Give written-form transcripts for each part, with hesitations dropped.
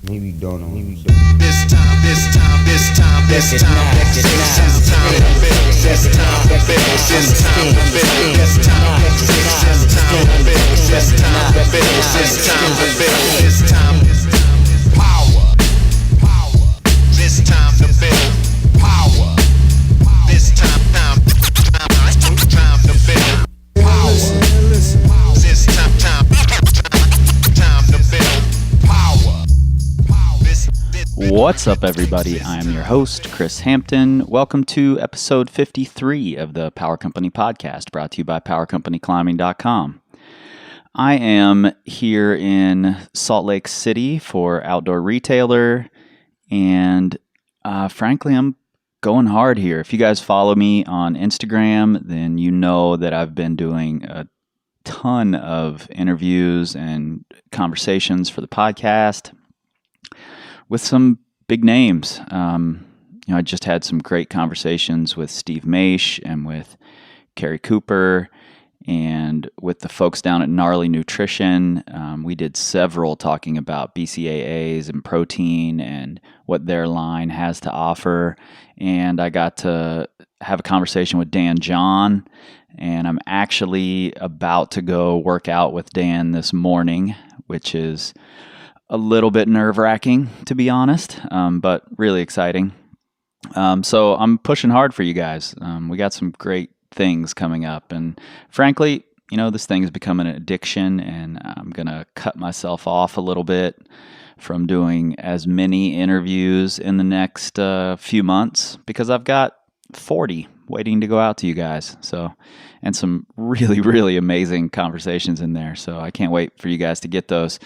Maybe don't know. Maybe don't. This time, this time, this time, this time, this time to build. This time to build. This time to build. This time to build. This time to build. This time to build. This time to build. This time power. This time to build power. This time to build power. This time to build power. What's up, everybody? I'm your host, Chris Hampton. Welcome to episode 53 of the Power Company Podcast, brought to you by PowerCompanyClimbing.com. I am here in Salt Lake City for Outdoor Retailer, and frankly, I'm going hard here. If you guys follow me on Instagram, then you know that I've been doing a ton of interviews and conversations for the podcast with some big names. I just had some great conversations with Steve Maish and with Kerry Cooper and with the folks down at Gnarly Nutrition. We did several talking about BCAAs and protein and what their line has to offer. And I got to have a conversation with Dan John, and I'm actually about to go work out with Dan this morning, which is a little bit nerve-wracking, to be honest, but really exciting. So I'm pushing hard for you guys. We got some great things coming up, and frankly, this thing has become an addiction, and I'm going to cut myself off a little bit from doing as many interviews in the next few months because I've got 40 waiting to go out to you guys. So, and some really, really amazing conversations in there. So I can't wait for you guys to get those.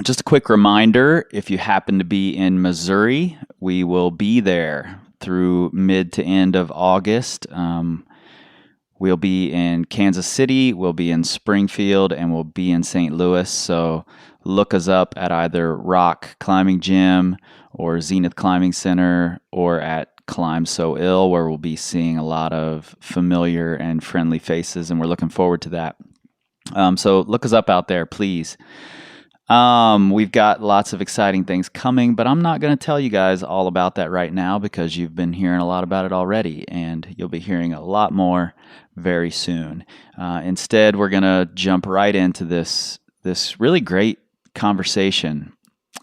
Just a quick reminder, if you happen to be in Missouri, we will be there through mid to end of August. We'll be in Kansas City, we'll be in Springfield, and we'll be in St. Louis. So look us up at either Rock Climbing Gym or Zenith Climbing Center or at Climb So Ill, where we'll be seeing a lot of familiar and friendly faces, and we're looking forward to that. So look us up out there, please. We've got lots of exciting things coming, but I'm not going to tell you guys all about that right now because you've been hearing a lot about it already, and you'll be hearing a lot more very soon. Instead, we're going to jump right into this really great conversation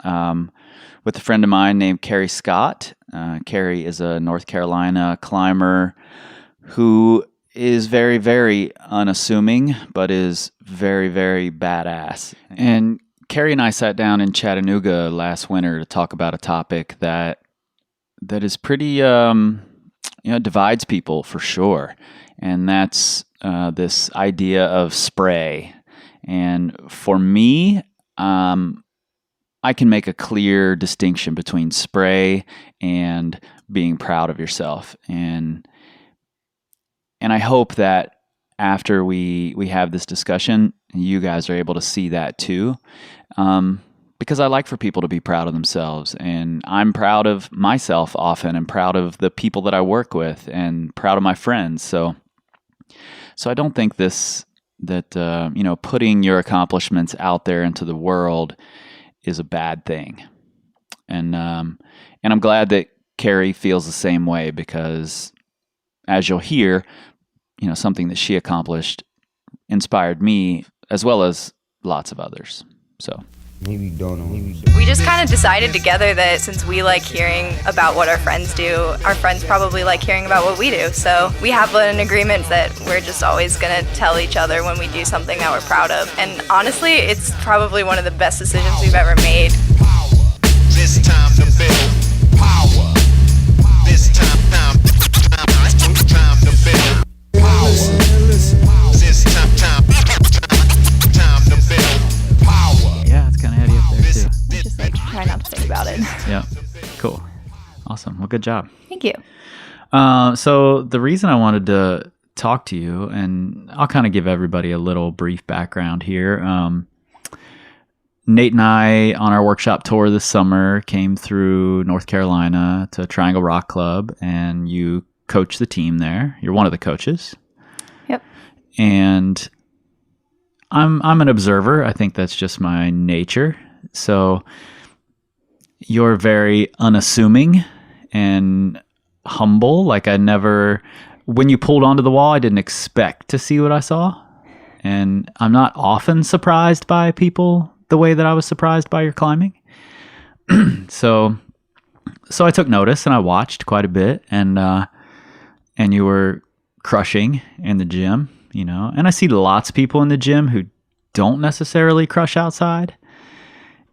with a friend of mine named Kerry Scott. Kerry is a North Carolina climber who is very, very unassuming, but is very, very badass. And Kerry and I sat down in Chattanooga last winter to talk about a topic that is pretty, divides people for sure, and that's this idea of spray. And for me, I can make a clear distinction between spray and being proud of yourself, and I hope that after we have this discussion, you guys are able to see that too. Because I like for people to be proud of themselves, and I'm proud of myself often, and proud of the people that I work with, and proud of my friends. So I don't think that putting your accomplishments out there into the world is a bad thing. And I'm glad that Kerry feels the same way, because as you'll hear, something that she accomplished inspired me as well as lots of others. So Maybe don't know. Maybe don't. We just kind of decided together that since we like hearing about what our friends do, our friends probably like hearing about what we do. So we have an agreement that we're just always going to tell each other when we do something that we're proud of. And honestly, it's probably one of the best decisions we've ever made. This time to build power. This time to build power. This time to build power. yeah, it's kind of heady up there too. Just like try not to think about it. Yeah, cool, awesome. Well, good job. Thank you. So the reason I wanted to talk to you, and I'll kind of give everybody a little brief background here. Nate and I, on our workshop tour this summer, came through North Carolina to Triangle Rock Club, and you coach the team there. You're one of the coaches. Yep. And I'm an observer. I think that's just my nature. So you're very unassuming and humble. Like when you pulled onto the wall, I didn't expect to see what I saw. And I'm not often surprised by people the way that I was surprised by your climbing. So I took notice and I watched quite a bit, and you were crushing in the gym, and I see lots of people in the gym who don't necessarily crush outside.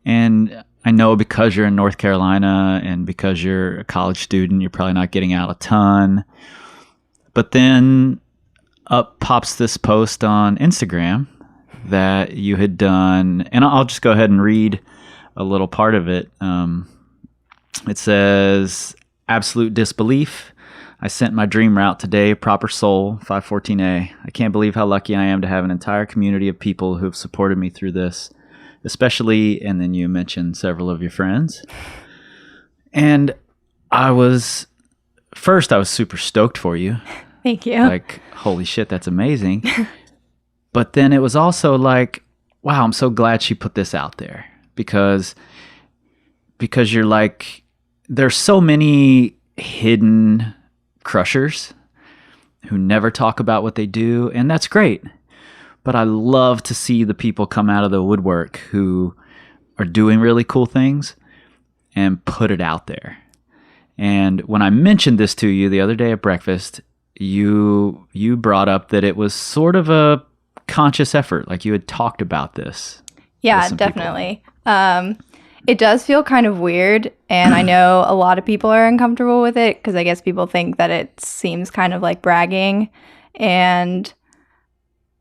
And I know because you're in North Carolina and because you're a college student, you're probably not getting out a ton. But then up pops this post on Instagram that you had done, and I'll just go ahead and read a little part of it. It says, "Absolute disbelief. I sent my dream route today, proper soul, 514A. I can't believe how lucky I am to have an entire community of people who have supported me through this, especially," and then you mentioned several of your friends. And I was super stoked for you. Thank you. Like, holy shit, that's amazing. But then it was also like, wow, I'm so glad she put this out there, because you're like, there's so many hidden crushers who never talk about what they do, and that's great. But I love to see the people come out of the woodwork who are doing really cool things and put it out there. And when I mentioned this to you the other day at breakfast, you brought up that it was sort of a conscious effort, like you had talked about this. Yeah, definitely. It does feel kind of weird, and I know a lot of people are uncomfortable with it because I guess people think that it seems kind of like bragging. And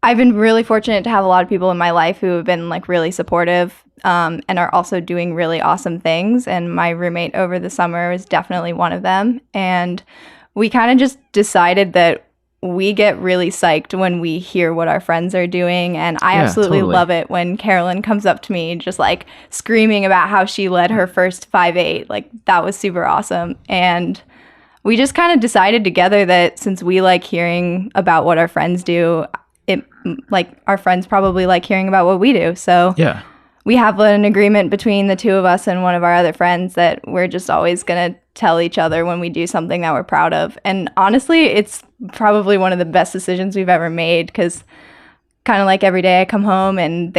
I've been really fortunate to have a lot of people in my life who have been like really supportive, and are also doing really awesome things. And my roommate over the summer was definitely one of them. And we kind of just decided that we get really psyched when we hear what our friends are doing. And I absolutely totally love it when Carolyn comes up to me just like screaming about how she led her first 5.8. Like, that was super awesome. And we just kind of decided together that since we like hearing about what our friends do, our friends probably like hearing about what we do. So Yeah. we have an agreement between the two of us and one of our other friends that we're just always going to tell each other when we do something that we're proud of. And honestly, it's probably one of the best decisions we've ever made, because kind of like every day I come home and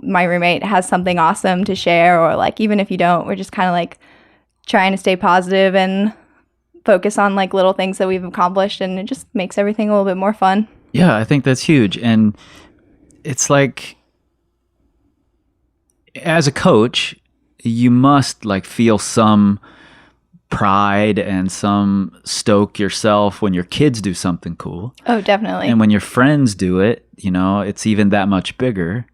my roommate has something awesome to share, or like even if you don't, we're just kind of like trying to stay positive and focus on like little things that we've accomplished, and it just makes everything a little bit more fun. Yeah, I think that's huge. And it's like, as a coach, you must like feel some pride and some stoke yourself when your kids do something cool. Oh, definitely. And when your friends do it, it's even that much bigger.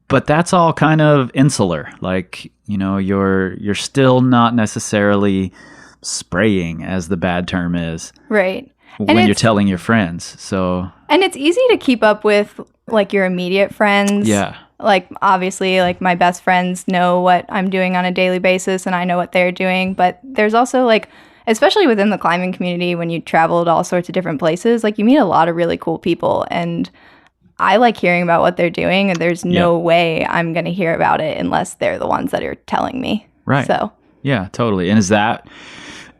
But that's all kind of insular. Like, you're still not necessarily spraying, as the bad term is. Right. When you're telling your friends. And it's easy to keep up with like your immediate friends. Yeah. Like, obviously, like my best friends know what I'm doing on a daily basis, and I know what they're doing. But there's also like, especially within the climbing community, when you travel to all sorts of different places, like you meet a lot of really cool people. And I like hearing about what they're doing, and there's no way I'm going to hear about it unless they're the ones that are telling me. Right. So. Yeah, totally. And is that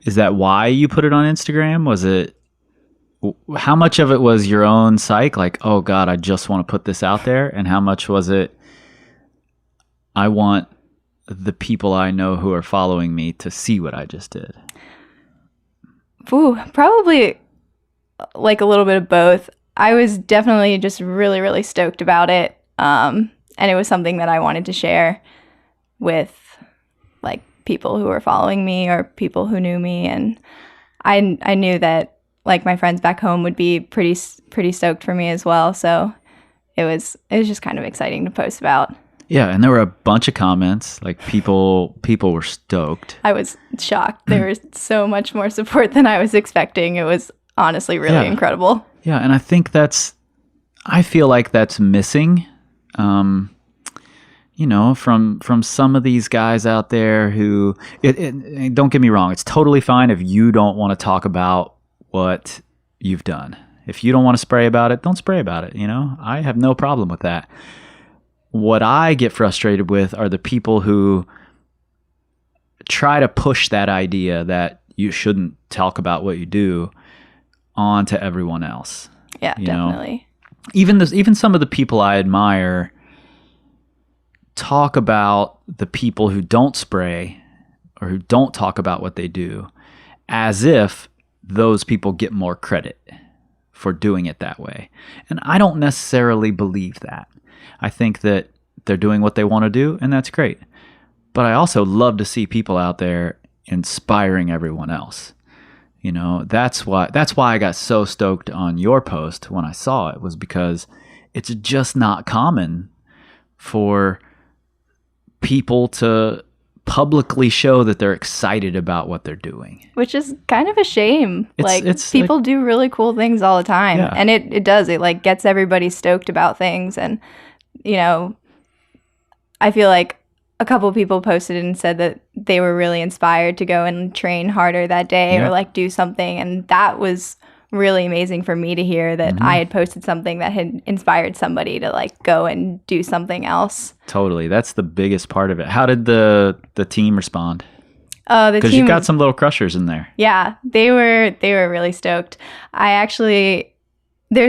why you put it on Instagram? Was it, how much of it was your own psyche, like, oh God, I just want to put this out there? And how much was it, I want the people I know who are following me to see what I just did? Ooh, probably like a little bit of both. I was definitely just really, really stoked about it. And it was something that I wanted to share with like people who were following me or people who knew me. And I knew that like my friends back home would be pretty stoked for me as well. So it was just kind of exciting to post about. Yeah, and there were a bunch of comments. Like people were stoked. I was shocked. There was so much more support than I was expecting. It was honestly really incredible. Yeah, and I think I feel like that's missing. From some of these guys out there who, don't get me wrong, it's totally fine if you don't want to talk about what you've done. If you don't want to spray about it, don't spray about it. I have no problem with that. what I get frustrated with are the people who try to push that idea that you shouldn't talk about what you do onto everyone else. Yeah, you know? definitely. Even some of the people I admire talk about the people who don't spray or who don't talk about what they do as if those people get more credit for doing it that way. And I don't necessarily believe that. I think that they're doing what they want to do, and that's great. But I also love to see people out there inspiring everyone else. You know, that's why I got so stoked on your post when I saw it, was because it's just not common for people to publicly show that they're excited about what they're doing. Which is kind of a shame. People do really cool things all the time. Yeah. And it does. It like gets everybody stoked about things. And, you know, I feel like a couple of people posted and said that they were really inspired to go and train harder that day or like do something. And that was really amazing for me to hear that I had posted something that had inspired somebody to like go and do something else. Totally. That's the biggest part of it. How did the team respond? Because you've got some little crushers in there. Yeah, they were really stoked. There's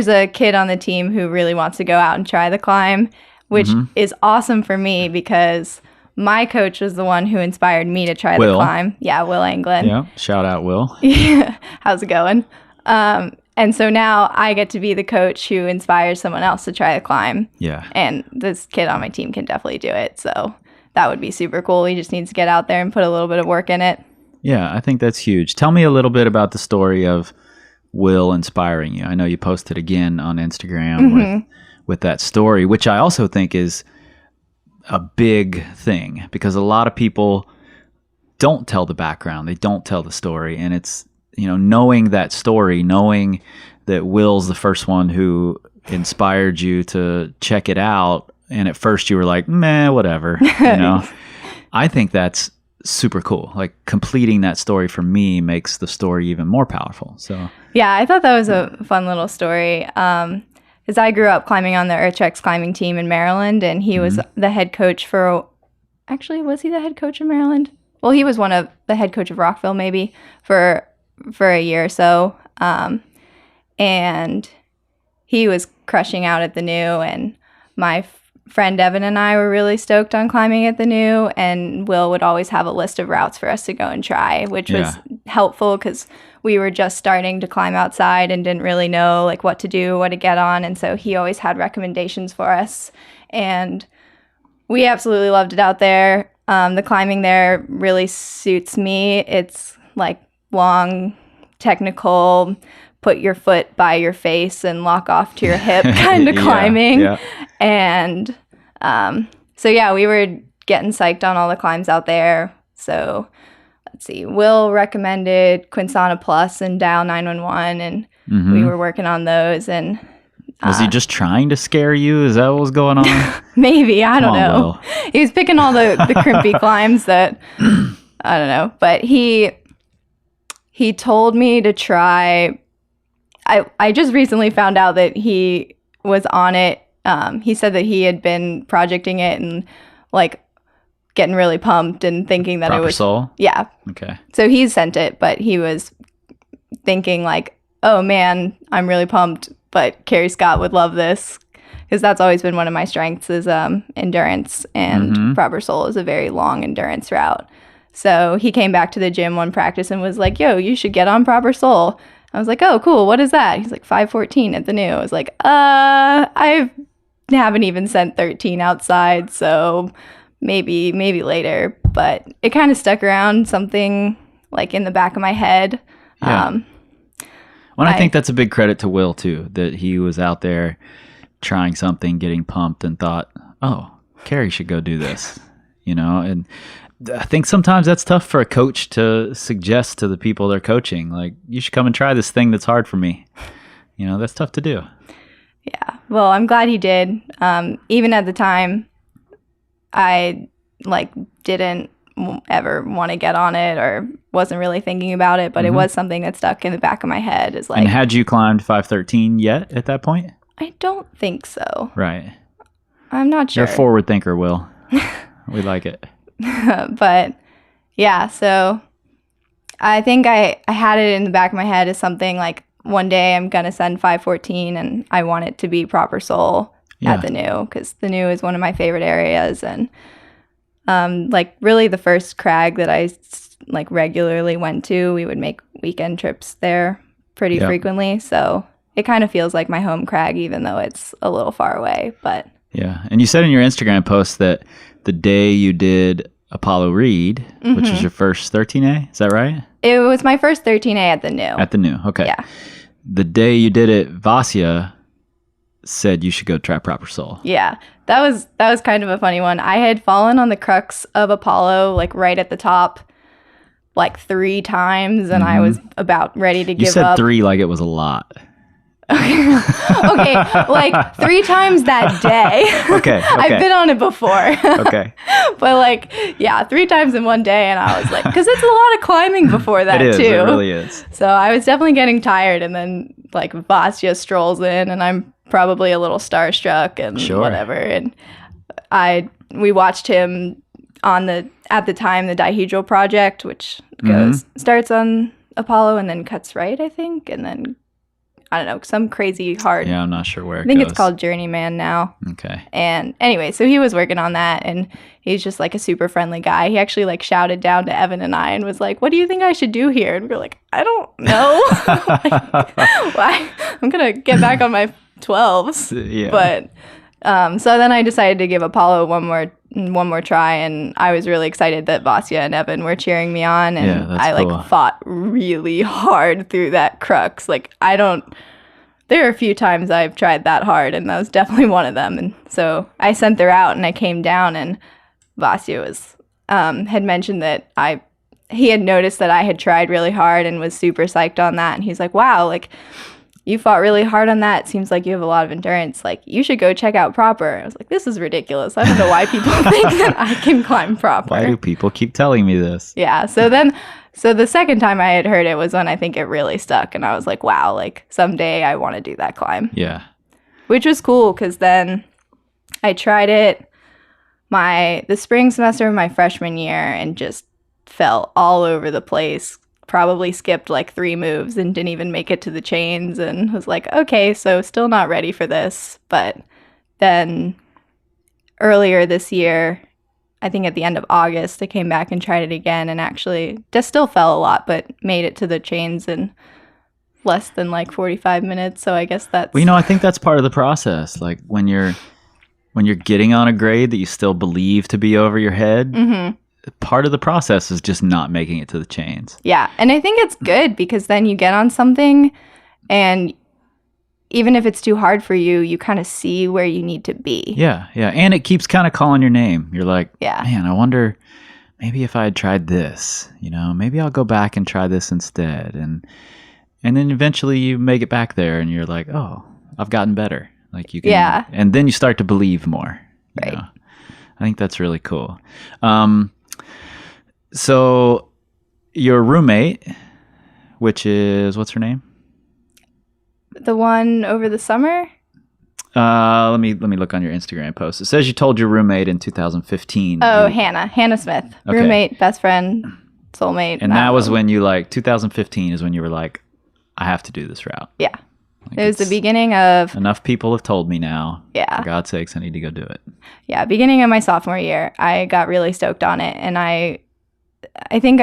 a kid on the team who really wants to go out and try the climb, which is awesome for me because my coach was the one who inspired me to try the climb. Yeah, Will Anglin. Yeah, shout out Will. Yeah, how's it going? And so now I get to be the coach who inspires someone else to try the climb. Yeah. And this kid on my team can definitely do it. So that would be super cool. He just needs to get out there and put a little bit of work in it. Yeah, I think that's huge. Tell me a little bit about the story of Will inspiring you. I know you posted again on Instagram with that story, which I also think is a big thing because a lot of people don't tell the background. They don't tell the story. And it's, you know, knowing that story, knowing that Will's the first one who inspired you to check it out. And at first you were like, meh, whatever, you know, I think that's super cool. Like completing that story for me makes the story even more powerful. So yeah, I thought that was a fun little story. Because I grew up climbing on the Earthrex climbing team in Maryland, and he was the head coach actually, was he the head coach in Maryland? Well, he was the head coach of Rockville maybe for a year or so. And he was crushing out at the new, and my friend Evan and I were really stoked on climbing at the new, and Will would always have a list of routes for us to go and try, which was helpful because we were just starting to climb outside and didn't really know like what to do, what to get on, and so he always had recommendations for us, and we absolutely loved it out there. The climbing there really suits me. It's like long, technical, put your foot by your face and lock off to your hip kind of climbing. Yeah. And so, yeah, we were getting psyched on all the climbs out there. So, let's see. Will recommended Quinsana Plus and Dial 911, and we were working on those. And was he just trying to scare you? Is that what was going on? Maybe. I don't know. Will. He was picking all the crimpy climbs that, I don't know. But he told me to try. I just recently found out that he was on it. He said that he had been projecting it and like getting really pumped and thinking that Proper it was Soul? Yeah. Okay. So he sent it, but he was thinking like, oh man, I'm really pumped, but Kerry Scott would love this because that's always been one of my strengths is endurance, and Proper Soul is a very long endurance route. So he came back to the gym one practice and was like, yo, you should get on Proper Soul. I was like, oh, cool. What is that? He's like 5:14 at the new. I was like, I haven't even sent 13 outside, so maybe later. But it kind of stuck around, something like in the back of my head. Yeah. Well, I think that's a big credit to Will too, that he was out there trying something, getting pumped, and thought, oh, Kerry should go do this, you know. And I think sometimes that's tough for a coach to suggest to the people they're coaching, like, you should come and try this thing that's hard for me. You know, that's tough to do. Yeah. Well, I'm glad he did. Even at the time, I didn't ever want to get on it or wasn't really thinking about it, but it was something that stuck in the back of my head. Is like, and had you climbed 513 yet at that point? I don't think so. Right. I'm not sure. You're a forward thinker, Will. We like it. But yeah, so I think I had it in the back of my head as something like one day I'm going to send 514 and I want it to be proper soul at the New, because the New is one of my favorite areas. And like really the first crag that I like regularly went to, we would make weekend trips there pretty frequently. So it kind of feels like my home crag, even though it's a little far away. But yeah. And you said in your Instagram post that the day you did Apollo Reed, which was your first 13A, is that right? It was my first 13A at the New. At the New, okay. Yeah. The day you did it, Vasya said you should go try Proper Soul. Yeah. That was kind of a funny one. I had fallen on the crux of Apollo, like right at the top, like 3 times, and I was about ready to give up. You said 3 like it was a lot. Okay, like 3 times that day. Okay. I've been on it before. Okay. But like, yeah, 3 times in one day, and I was like, because it's a lot of climbing before that It is. too. It really is. So I was definitely getting tired, and then like Vasya strolls in, and I'm probably a little starstruck and whatever. And we watched him on at the time the dihedral project, which starts on Apollo and then cuts right, I think, and then I don't know, some crazy hard. Yeah, I'm not sure where it goes. I think it's called Journeyman now. Okay. And anyway, so he was working on that, and he's just like a super friendly guy. He actually like shouted down to Evan and I and was like, "What do you think I should do here?" And we were like, "I don't know." Why? I'm gonna get back on my 12s. Yeah. But so then I decided to give Apollo one more try, and I was really excited that Vasya and Evan were cheering me on, and I like fought really hard through that crux. Like there are a few times I've tried that hard, and that was definitely one of them. And so I sent her out, and I came down, and Vasya was had mentioned that he had noticed that I had tried really hard and was super psyched on that, and he's like, "Wow, like you fought really hard on that. Seems like you have a lot of endurance. Like, you should go check out Proper." I was like, this is ridiculous. I don't know why people think that I can climb Proper. Why do people keep telling me this? Yeah. So the second time I had heard it was when I think it really stuck. And I was like, wow, like someday I want to do that climb. Yeah. Which was cool because then I tried it the spring semester of my freshman year and just fell all over the place. Probably skipped like 3 moves and didn't even make it to the chains, and was like, okay, so still not ready for this. But then earlier this year, I think at the end of August, I came back and tried it again, and actually just still fell a lot, but made it to the chains in less than like 45 minutes. So I guess that's... Well, I think that's part of the process. Like when you're getting on a grade that you still believe to be over your head, part of the process is just not making it to the chains. Yeah. And I think it's good because then you get on something, and even if it's too hard for you, you kind of see where you need to be. Yeah. Yeah. And it keeps kind of calling your name. You're like, man, I wonder maybe if I had tried this, maybe I'll go back and try this instead. And then eventually you make it back there and you're like, oh, I've gotten better. Like you can, and then you start to believe more. Right. I think that's really cool. So your roommate, which is, what's her name? The one over the summer? Let me look on your Instagram post. It says you told your roommate in 2015. Oh, Hannah Smith. Okay. Roommate, best friend, soulmate. And that was when you 2015 is when you were like, I have to do this route. Yeah. It was the beginning of... Enough people have told me now. Yeah. For God's sakes, I need to go do it. Yeah, beginning of my sophomore year, I got really stoked on it. And I think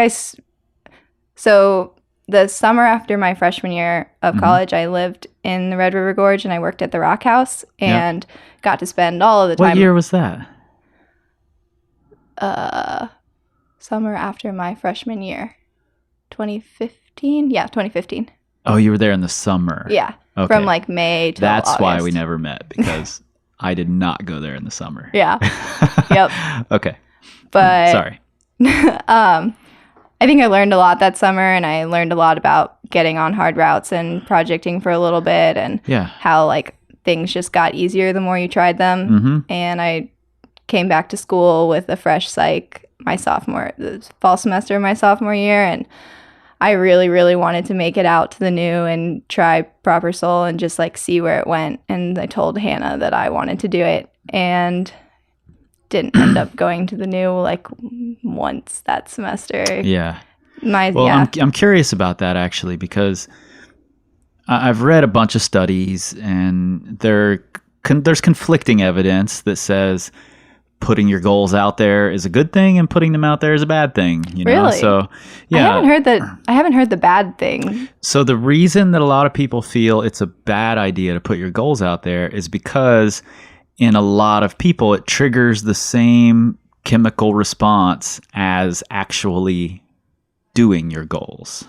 so the summer after my freshman year of college, I lived in the Red River Gorge and I worked at the Rock House and got to spend all of the time. What year was that? Summer after my freshman year. 2015? Yeah, 2015. Oh, you were there in the summer. Yeah. Okay. From like May to That's August. why we never met, because I did not go there in the summer. Yeah. Yep. Okay. But sorry. I think I learned a lot that summer, and I learned a lot about getting on hard routes and projecting for a little bit, and how like things just got easier the more you tried them. And I came back to school with a fresh psych the fall semester of my sophomore year, and I really, really wanted to make it out to the new and try Proper Soul and just like see where it went. And I told Hannah that I wanted to do it and didn't end up going to the new like once that semester. Yeah. I'm curious about that actually, because I've read a bunch of studies and there's conflicting evidence that says putting your goals out there is a good thing and putting them out there is a bad thing. You know? Really? So yeah. I haven't heard the bad thing. So the reason that a lot of people feel it's a bad idea to put your goals out there is because in a lot of people it triggers the same chemical response as actually doing your goals.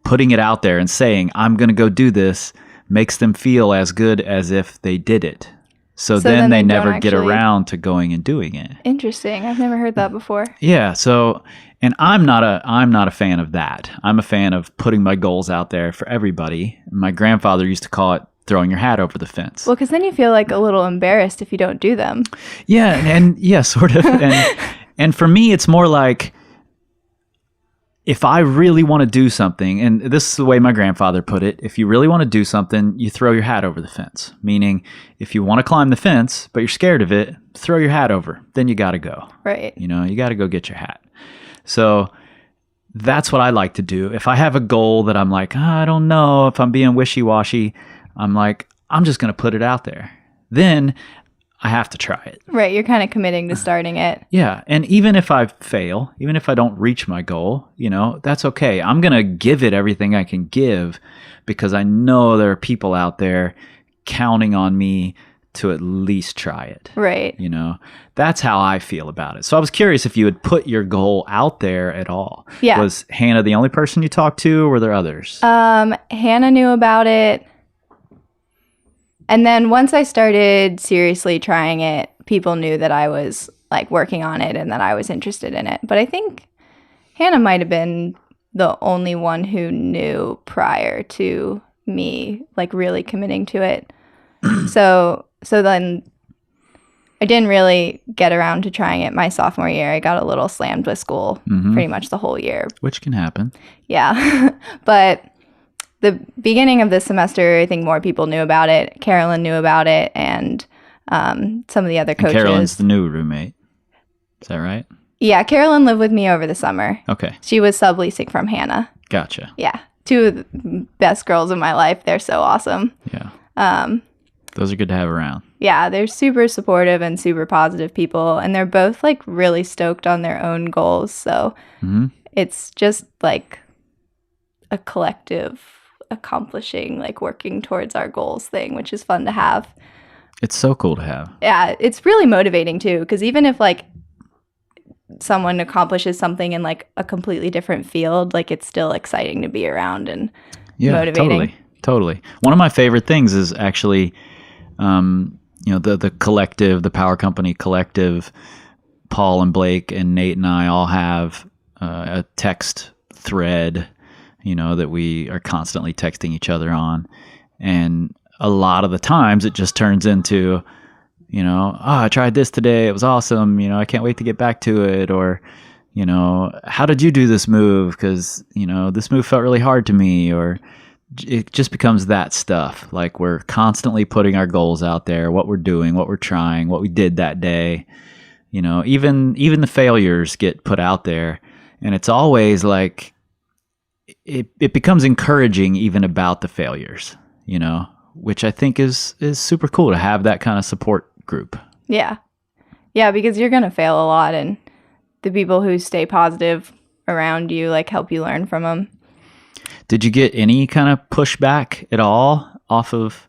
Putting it out there and saying, I'm going to go do this, makes them feel as good as if they did it. So then they never get around to going and doing it. Interesting. I've never heard that before. Yeah. So, and I'm not a fan of that. I'm a fan of putting my goals out there for everybody. My grandfather used to call it throwing your hat over the fence. Well, because then you feel like a little embarrassed if you don't do them. Yeah. And yeah, sort of. And for me, it's more like, if I really want to do something, and this is the way my grandfather put it, if you really want to do something, you throw your hat over the fence. Meaning, if you want to climb the fence, but you're scared of it, throw your hat over. Then you got to go. Right. You know, you got to go get your hat. So that's what I like to do. If I have a goal that I'm like, I don't know, if I'm being wishy-washy, I'm like, I'm just going to put it out there. Then I have to try it. Right. You're kind of committing to starting it. Yeah. And even if I fail, even if I don't reach my goal, you know, that's okay. I'm going to give it everything I can give because I know there are people out there counting on me to at least try it. Right. You know, that's how I feel about it. So I was curious if you had put your goal out there at all. Yeah. Was Hannah the only person you talked to, or were there others? Hannah knew about it. And then once I started seriously trying it, people knew that I was like working on it and that I was interested in it. But I think Hannah might have been the only one who knew prior to me like really committing to it. So then I didn't really get around to trying it my sophomore year. I got a little slammed with school pretty much the whole year. Which can happen. Yeah. But the beginning of this semester, I think more people knew about it. Carolyn knew about it, and some of the other coaches. And Carolyn's the new roommate. Is that right? Yeah, Carolyn lived with me over the summer. Okay. She was subleasing from Hannah. Gotcha. Yeah. Two of the best girls in my life. They're so awesome. Yeah. Those are good to have around. Yeah, they're super supportive and super positive people, and they're both like really stoked on their own goals. So it's just like a collective accomplishing, like working towards our goals thing, which is fun to have. It's so cool to have. Yeah, it's really motivating too, because even if like someone accomplishes something in like a completely different field, like it's still exciting to be around and motivating. Totally. One of my favorite things is actually, you know, the collective, the Power Company collective. Paul and Blake and Nate and I all have a text thread, you know, that we are constantly texting each other on. And a lot of the times it just turns into, you know, I tried this today. It was awesome. You know, I can't wait to get back to it. Or, you know, how did you do this move? Because, you know, this move felt really hard to me. Or it just becomes that stuff. Like we're constantly putting our goals out there, what we're doing, what we're trying, what we did that day. You know, even the failures get put out there. And it's always like, it becomes encouraging even about the failures, you know, which I think is super cool to have that kind of support group. Yeah. Yeah, because you're going to fail a lot, and the people who stay positive around you like help you learn from them. Did you get any kind of pushback at all off of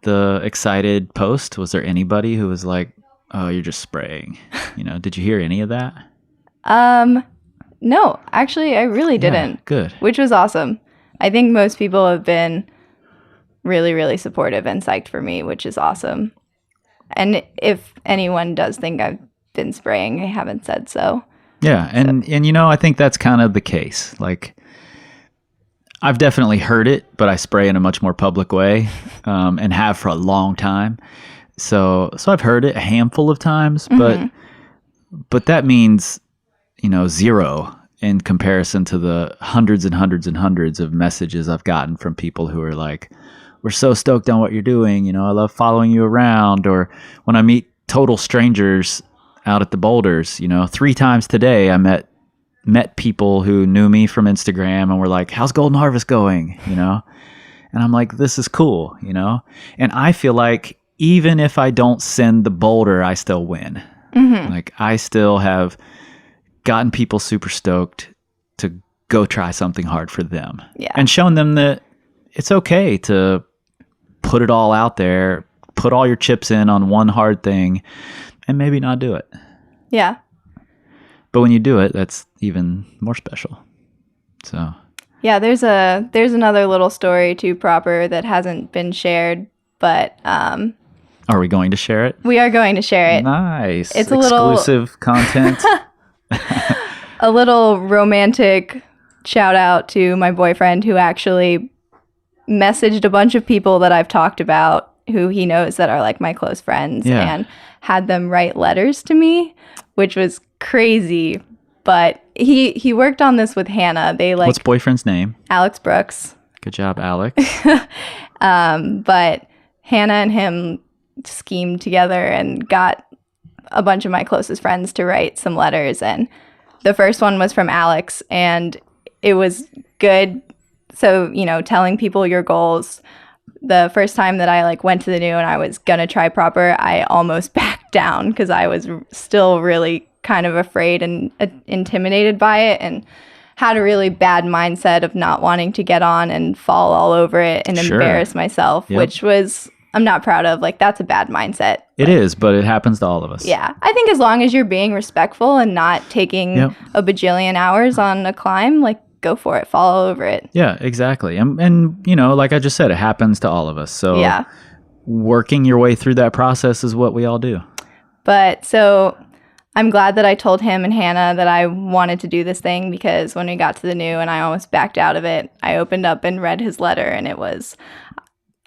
the excited post? Was there anybody who was like, oh, you're just spraying? You know, did you hear any of that? No, actually, I really didn't. Yeah, good. Which was awesome. I think most people have been really, really supportive and psyched for me, which is awesome. And if anyone does think I've been spraying, I haven't said so. Yeah, and you know, I think that's kind of the case. Like, I've definitely heard it, but I spray in a much more public way, and have for a long time. So I've heard it a handful of times, but that means, you know, zero in comparison to the hundreds and hundreds and hundreds of messages I've gotten from people who are like, we're so stoked on what you're doing. You know, I love following you around. Or when I meet total strangers out at the boulders, you know, 3 times today I met people who knew me from Instagram and were like, how's Golden Harvest going? You know? And I'm like, this is cool, you know? And I feel like even if I don't send the boulder, I still win. Mm-hmm. Like I still have gotten people super stoked to go try something hard for them. Yeah. And shown them that it's okay to put it all out there, put all your chips in on one hard thing, and maybe not do it. Yeah. But when you do it, that's even more special. So. Yeah, there's another little story to Proper that hasn't been shared, but Are we going to share it? We are going to share it. Nice. It's exclusive content. A little romantic shout out to my boyfriend who actually messaged a bunch of people that I've talked about who he knows that are like my close friends and had them write letters to me, which was crazy. But he worked on this with Hannah. What's boyfriend's name? Alex Brooks. Good job, Alex. But Hannah and him schemed together and got a bunch of my closest friends to write some letters. And the first one was from Alex, and it was good. So, you know, telling people your goals. The first time that I like went to the new and I was gonna try Proper, I almost backed down because I was still really kind of afraid and intimidated by it, and had a really bad mindset of not wanting to get on and fall all over it and embarrass myself, which was I'm not proud of. Like, that's a bad mindset. It is, but it happens to all of us. Yeah. I think as long as you're being respectful and not taking a bajillion hours on a climb, like, go for it. Fall all over it. Yeah, exactly. And you know, like I just said, it happens to all of us. So working your way through that process is what we all do. But so I'm glad that I told him and Hannah that I wanted to do this thing, because when we got to the new and I almost backed out of it, I opened up and read his letter, and it was,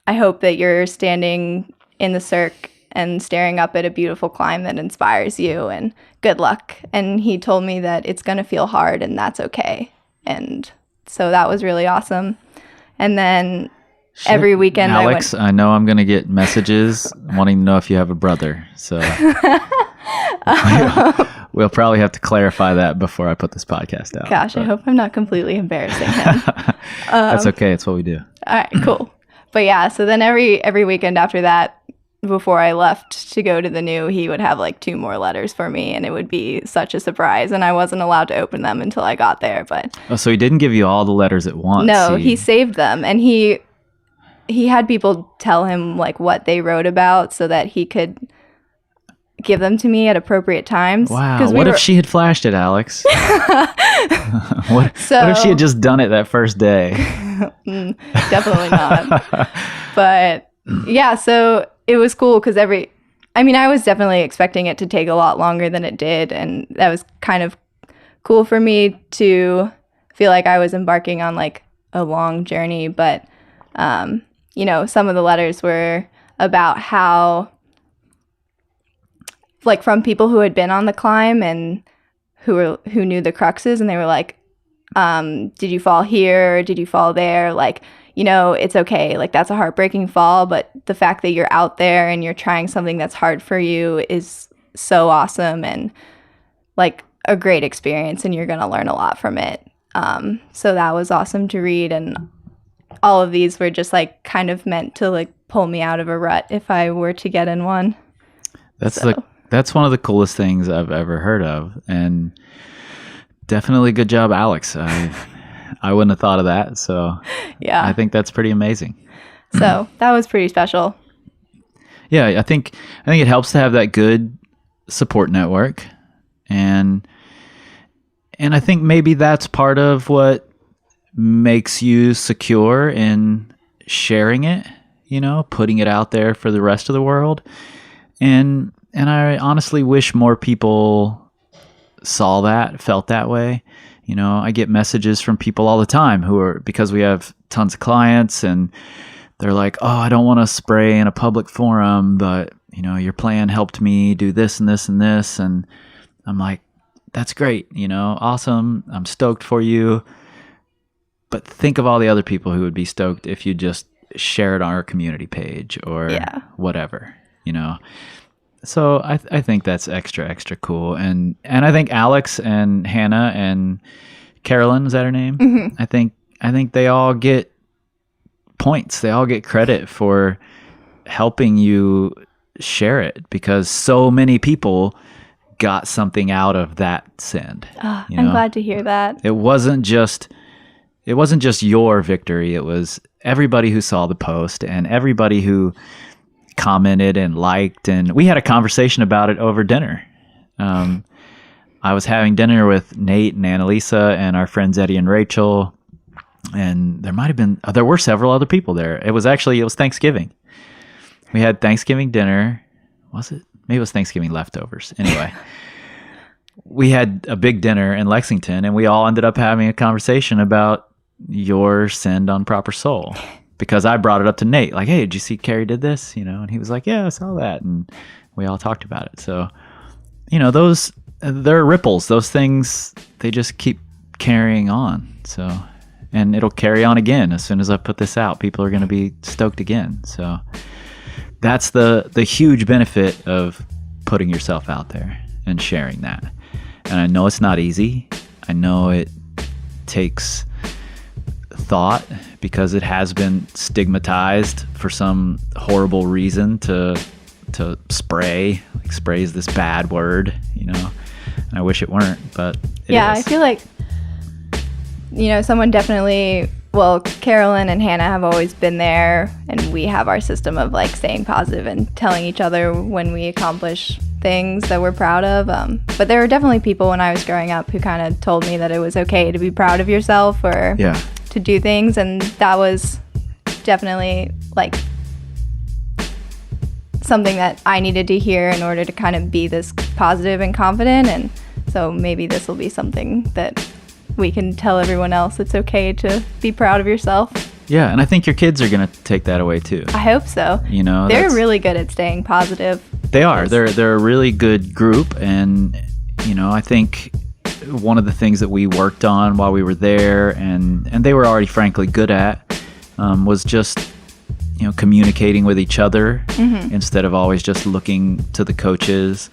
I hope that you're standing in the cirque and staring up at a beautiful climb that inspires you, and good luck. And he told me that it's going to feel hard and that's okay. And so that was really awesome. And then every weekend Alex, I know I'm going to get messages wanting to know if you have a brother. So we'll probably have to clarify that before I put this podcast out. Gosh, I hope I'm not completely embarrassing him. That's okay. It's what we do. All right, cool. But yeah, so then every weekend after that, before I left to go to the new, he would have like 2 more letters for me, and it would be such a surprise. And I wasn't allowed to open them until I got there. But so he didn't give you all the letters at once. No, he saved them, and he had people tell him like what they wrote about so that he could give them to me at appropriate times. Wow. What if she had flashed it, Alex? What if she had just done it that first day? Definitely not. But yeah, so it was cool because I was definitely expecting it to take a lot longer than it did. And that was kind of cool for me to feel like I was embarking on like a long journey. But, you know, some of the letters were about how, like, from people who had been on the climb and who knew the cruxes, and they were like, did you fall here? Did you fall there? Like, you know, it's okay. Like, that's a heartbreaking fall, but the fact that you're out there and you're trying something that's hard for you is so awesome and like a great experience, and you're going to learn a lot from it. So that was awesome to read. And all of these were just like kind of meant to like pull me out of a rut if I were to get in one. That's one of the coolest things I've ever heard of. And definitely good job, Alex. I wouldn't have thought of that. So yeah, I think that's pretty amazing. So that was pretty special. Yeah, I think it helps to have that good support network. And I think maybe that's part of what makes you secure in sharing it, you know, putting it out there for the rest of the world. And I honestly wish more people saw that, felt that way. You know, I get messages from people all the time because we have tons of clients, and they're like, oh, I don't want to spray in a public forum, but, you know, your plan helped me do this and this and this. And I'm like, that's great, awesome. I'm stoked for you. But think of all the other people who would be stoked if you just share it on our community page or whatever, So I think that's extra cool. And I think Alex and Hannah and Carolyn, is that her name? Mm-hmm. I think they all get points. They all get credit for helping you share it because so many people got something out of that send. I'm glad to hear that. It wasn't just your victory. It was everybody who saw the post and everybody who commented and liked. And we had a conversation about it over dinner. I was having dinner with Nate and Annalisa and our friends Eddie and Rachel. And there were several other people there. It was Thanksgiving. We had Thanksgiving dinner. Was it? Maybe it was Thanksgiving leftovers. Anyway, we had a big dinner in Lexington and we all ended up having a conversation about your send on Proper Soul because I brought it up to Nate like, hey, did you see Kerry did this? And he was like, yeah, I saw that. And we all talked about it. So, they're ripples. Those things, they just keep carrying on. So, and it'll carry on again. As soon as I put this out, people are going to be stoked again. So that's the huge benefit of putting yourself out there and sharing that. And I know it's not easy. I know it takes thought because it has been stigmatized for some horrible reason to spray. Like spray is this bad word, and I wish it weren't, but it is. I feel like someone definitely, Carolyn and Hannah have always been there, and we have our system of like staying positive and telling each other when we accomplish things that we're proud of. But there were definitely people when I was growing up who kind of told me that it was okay to be proud of yourself or to do things, and that was definitely like something that I needed to hear in order to kind of be this positive and confident. And so maybe this will be something that we can tell everyone else it's okay to be proud of yourself. Yeah, and I think your kids are going to take that away too. I hope so. They're really good at staying positive. They are. They're a really good group, and I think one of the things that we worked on while we were there, and they were already frankly good at, was just communicating with each other instead of always just looking to the coaches.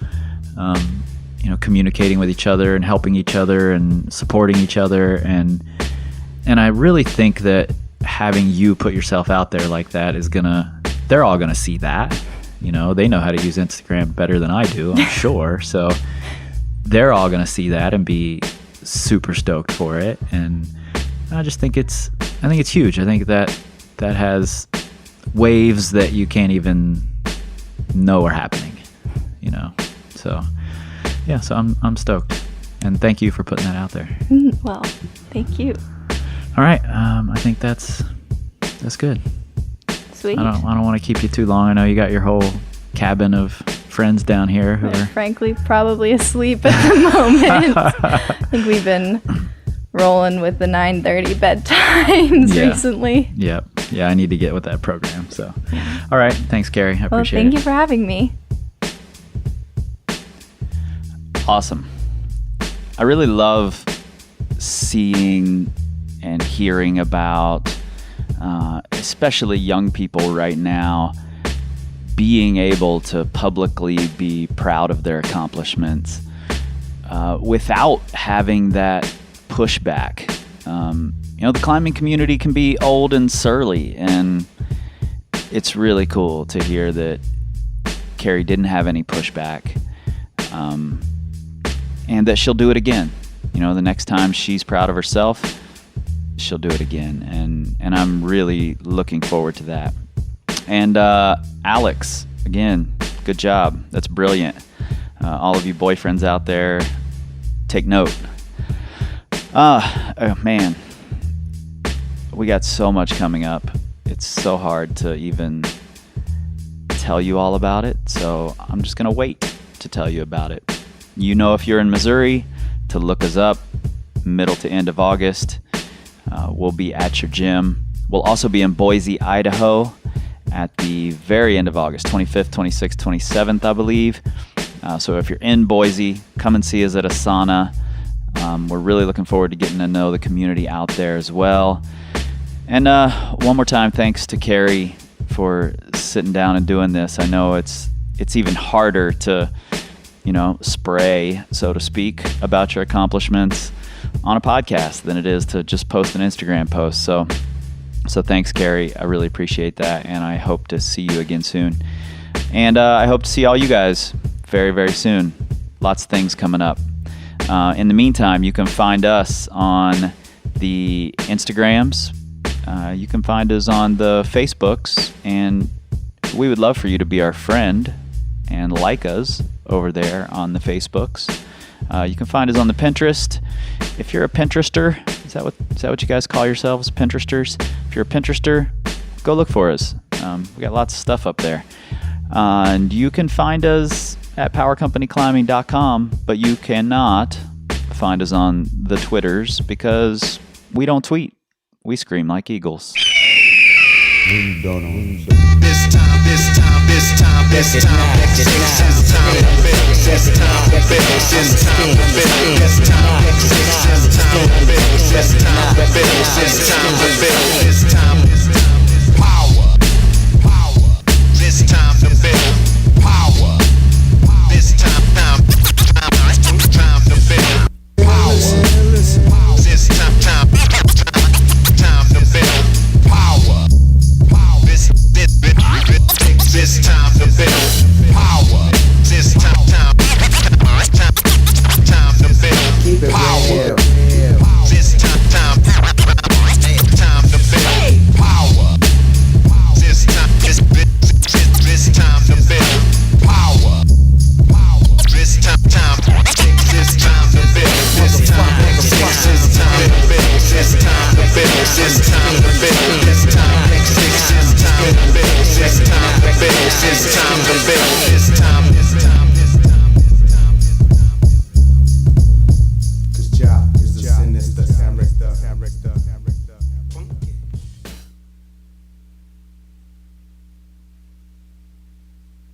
Communicating with each other and helping each other and supporting each other, and I really think that having you put yourself out there like that they're all gonna see that. They know how to use Instagram better than I do, I'm sure. So they're all gonna see that and be super stoked for it. And I think it's huge. I think that has waves that you can't even know are happening. So yeah, so I'm stoked, and thank you for putting that out there. Well, thank you. All right, I think that's good. Sweet. I don't want to keep you too long. I know you got your whole cabin of friends down here who They're are frankly probably asleep at the moment. I think we've been rolling with the 9:30 bedtimes recently. Yep. Yeah, I need to get with that program. So, all right, thanks, Kerry. I appreciate it. Thank you for having me. Awesome. I really love seeing and hearing about, especially young people right now, being able to publicly be proud of their accomplishments without having that pushback. The climbing community can be old and surly, and it's really cool to hear that Kerry didn't have any pushback. And that she'll do it again. The next time she's proud of herself, she'll do it again. And I'm really looking forward to that. And Alex, again, good job. That's brilliant. All of you boyfriends out there, take note. Oh man, we got so much coming up. It's so hard to even tell you all about it. So I'm just gonna wait to tell you about it. If you're in Missouri, to look us up. Middle to end of August, we'll be at your gym. We'll also be in Boise, Idaho at the very end of August, 25th, 26th, 27th, I believe. So if you're in Boise, come and see us at Asana. We're really looking forward to getting to know the community out there as well. And one more time, thanks to Kerry for sitting down and doing this. I know it's even harder to, spray, so to speak, about your accomplishments on a podcast than it is to just post an Instagram post. So thanks, Kerry. I really appreciate that, and I hope to see you again soon. And I hope to see all you guys very, very soon. Lots of things coming up. In the meantime, you can find us on the Instagrams. You can find us on the Facebooks, and we would love for you to be our friend and like us over there on the Facebooks. You can find us on the Pinterest. If you're a Pinterester, is that what you guys call yourselves, Pinteresters? If you're a Pinterester, go look for us. We got lots of stuff up there. And you can find us at powercompanyclimbing.com, but you cannot find us on the Twitters because we don't tweet. We scream like eagles. We don't know. This time, this time, this time, this time, this time to build, this time to build, this time to build, this time to build, this time to build, this time to build, this time to build.